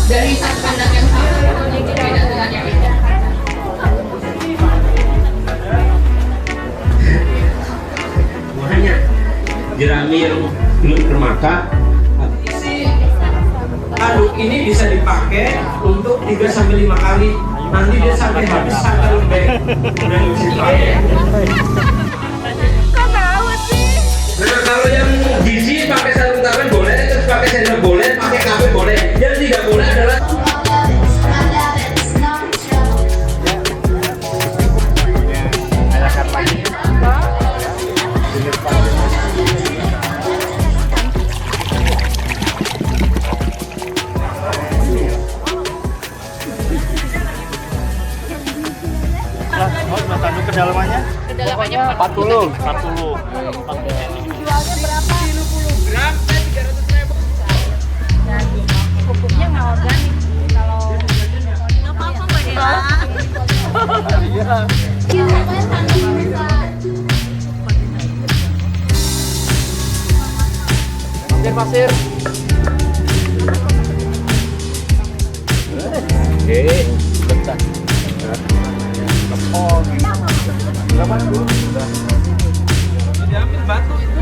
dari satu pandang yang sama berbeda dengan yang lain. Makanya jerami yang belum bermaka isi aduk ini bisa dipakai untuk 3-5 kali, nanti dia sampai habis sampai lembek dan bisa dipakai. Kok tahu sih? Nah kalau yang gizi pakai sarung tangan boleh, terus pakai sendok boleh, pakai kafe boleh. Yang tidak boleh adalah kedalamannya? Kedalamannya 40. Jualnya berapa? 10 gram, 300.000. Dan pupuknya nggak organik. Kalau nggak apa-apa Mbak Dela. Iya. Pasir. Oke, bentar. Oh, berapa dulu? Diambil batu itu.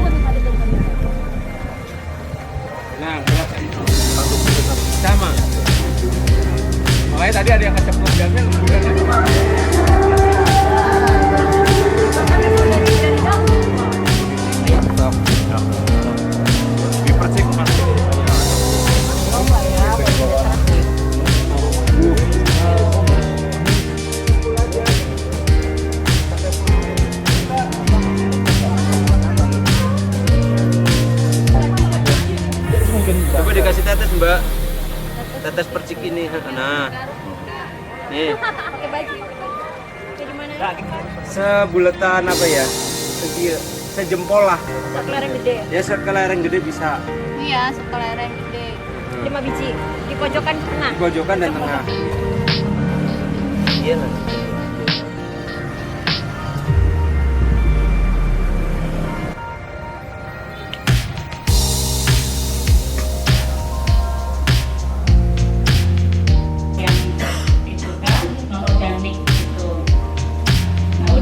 Nah, berapa? Sama. Makanya tadi ada yang keceplos diambil, bukan itu. Dipercik mas. Coba dikasih tetes Mbak, tetes percik ini. Nah, nih pakai baju. Kayak gimana? sebulatan apa ya, sejempol lah. Satu lereng gede ya? Ya sekelereng gede bisa. Iya, satu lereng gede. 5 biji. Di pojokan tengah. Di pojokan dan tengah. Iya.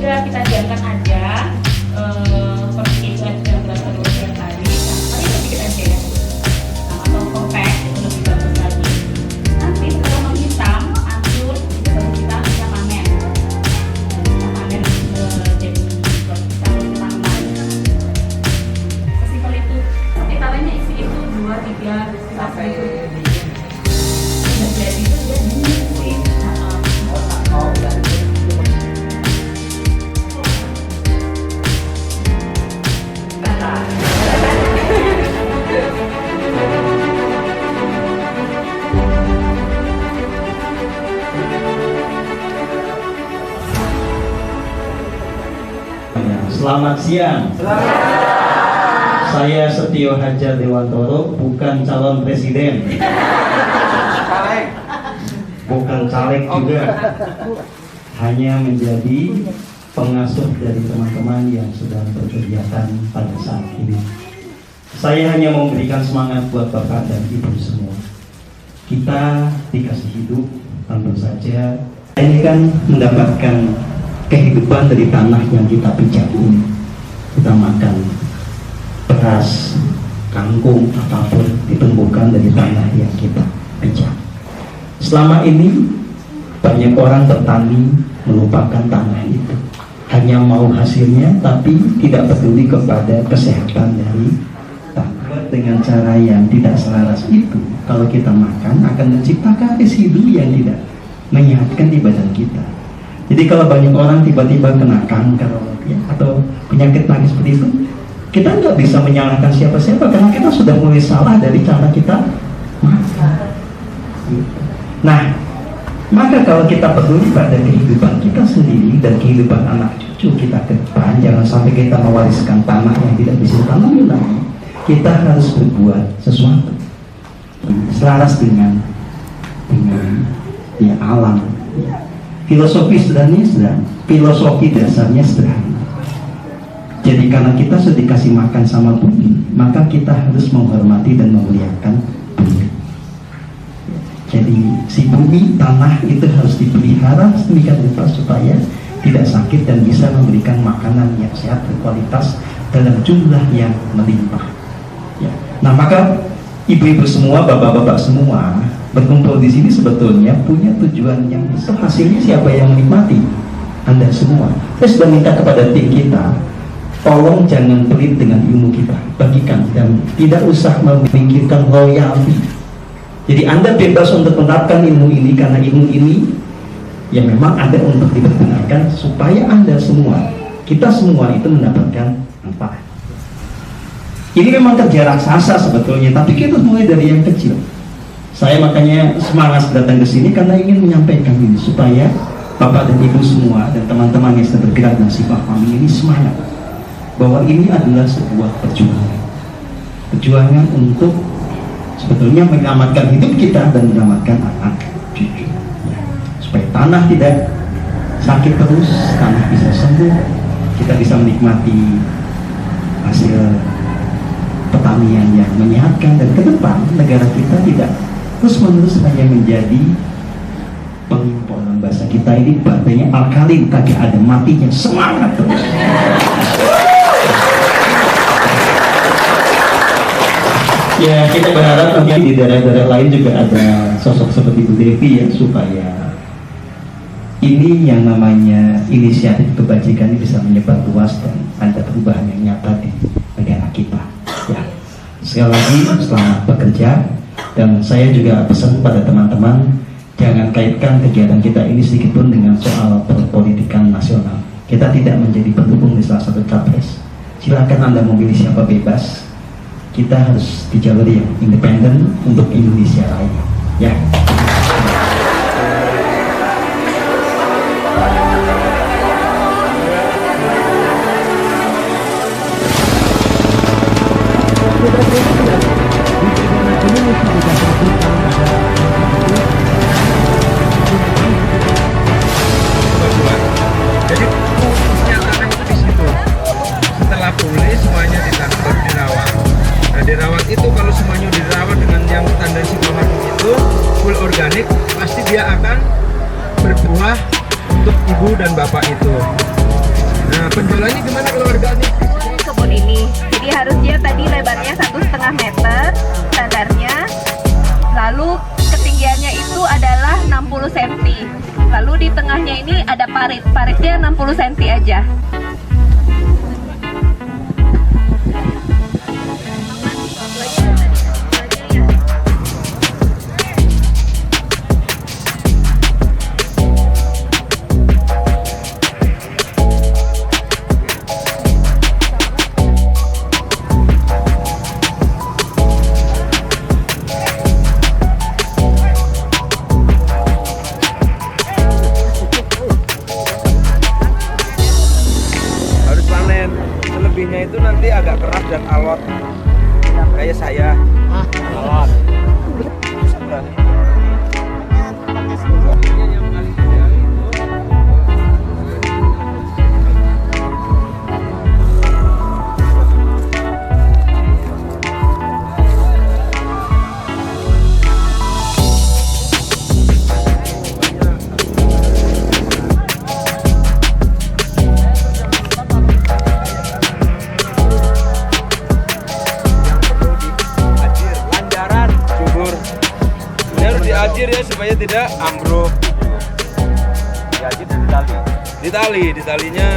Udah kita biarkan aja seperti itu aja berapa setiap hari paling sedikit aja ya atau kopek itu lebih bagus lagi. Nanti setelah menghitam hancur itu baru kita bisa panen jadi kita tanaman sesimpel itu. Tapi kalanya isi itu 2-3 sampai udah jadi itu dia dingin sih. Selamat siang. Saya Setio Hadja Dewantoro, bukan calon presiden, bukan caleg juga, hanya menjadi pengasuh dari teman-teman yang sedang berkegiatan pada saat ini. Saya hanya memberikan semangat buat Bapak dan Ibu semua. Kita dikasih hidup, tentu saja ini kan mendapatkan kehidupan dari tanah yang kita pijak ini. Kita makan beras, kangkung, apapun ditumbuhkan dari tanah yang kita pijak. Selama ini banyak orang bertani melupakan tanah itu, hanya mau hasilnya tapi tidak peduli kepada kesehatan dari tanah. Dengan cara yang tidak selaras itu, kalau kita makan akan menciptakan residu yang tidak menyehatkan di badan kita. Jadi kalau banyak orang tiba-tiba kena kanker ya, atau penyakit seperti itu, kita nggak bisa menyalahkan siapa-siapa karena kita sudah mulai salah dari cara kita makan. Nah, maka kalau kita peduli pada kehidupan kita sendiri dan kehidupan anak cucu kita ke depan, jangan sampai kita mewariskan tanah yang tidak bisa ditanami lagi. Kita harus berbuat sesuatu selaras dengan ya, alam. Ya. Filosofi filosofi dasarnya sederhana. Jadi karena kita sudah dikasih makan sama bumi, maka kita harus menghormati dan memuliakan bumi. Jadi si bumi, tanah itu harus dipelihara sedemikian rupa supaya tidak sakit dan bisa memberikan makanan yang sehat berkualitas dalam jumlah yang melimpah. Ya. Nah, maka ibu-ibu semua, bapak-bapak semua berkumpul di sini sebetulnya punya tujuan yang besar. Hasilnya siapa yang menikmati? Anda semua. Saya sudah minta kepada tim kita, tolong jangan pelit dengan ilmu kita, bagikan dan tidak usah memikirkan royalti. Jadi Anda bebas untuk menerapkan ilmu ini karena ilmu ini yang memang ada untuk dipergunakan supaya Anda semua, kita semua itu mendapatkan manfaat. Ini memang kerja raksasa sebetulnya, tapi kita mulai dari yang kecil. Saya makanya semangat datang ke sini karena ingin menyampaikan ini supaya Bapak dan Ibu semua dan teman-teman yang sedang bergerak dalam sifat kami ini semangat bahwa ini adalah sebuah perjuangan untuk sebetulnya menyelamatkan hidup kita dan menyelamatkan anak cucu, supaya tanah tidak sakit terus, tanah bisa sembuh, kita bisa menikmati hasil pertanian yang menyehatkan, dan ke depan negara kita tidak terus-menerus hanya menjadi pengimpor. Bahasa kita ini baterainya alkalin, kagak ada matinya, semangat terus. Ya, kita berharap mungkin di daerah-daerah lain juga ada sosok seperti Bu Devi ya, supaya ini yang namanya inisiatif kebajikan ini bisa menyebar luas dan ada perubahan yang nyata di negara kita. Ya, sekali lagi selamat bekerja, dan saya juga pesan pada teman-teman jangan kaitkan kegiatan kita ini sedikitpun dengan soal perpolitikan nasional. Kita tidak menjadi pendukung di salah satu capres. Silakan Anda memilih siapa, bebas. Kita harus di jalur yang independen untuk Indonesia Raya. Ya. Jadi nyatakan itu di situ. Setelah pulih semuanya ditangkap, dirawat. Nah, dirawat itu kalau semuanya dirawat dengan yang standar psikofarmak itu full organik, pasti dia akan berbuah untuk ibu dan bapak itu. Nah, penjualannya gimana kalau organik? Kebun ini, jadi harus dia tadi lebarnya 1,5 meter standarnya, lalu ketinggiannya itu adalah 60 cm, lalu di tengahnya ini ada paritnya 60 cm aja. Selebihnya itu nanti agak keras dan alot kayak saya. Alot. Diajir ya supaya tidak ambruk. Diajir dan ditali. Ditalinya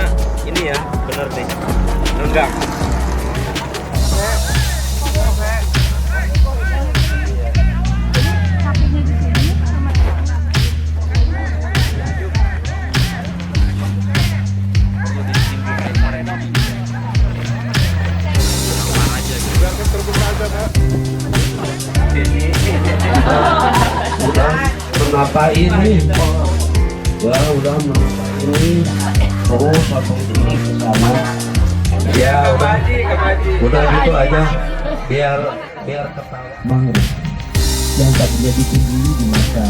ini ya, bener nih. Enggak. Kenapa ini? Wah, udah ini terus potong ini ke sana. Ya udah gitu aja biar ketawa. Yang tadinya ditunjukkan di masa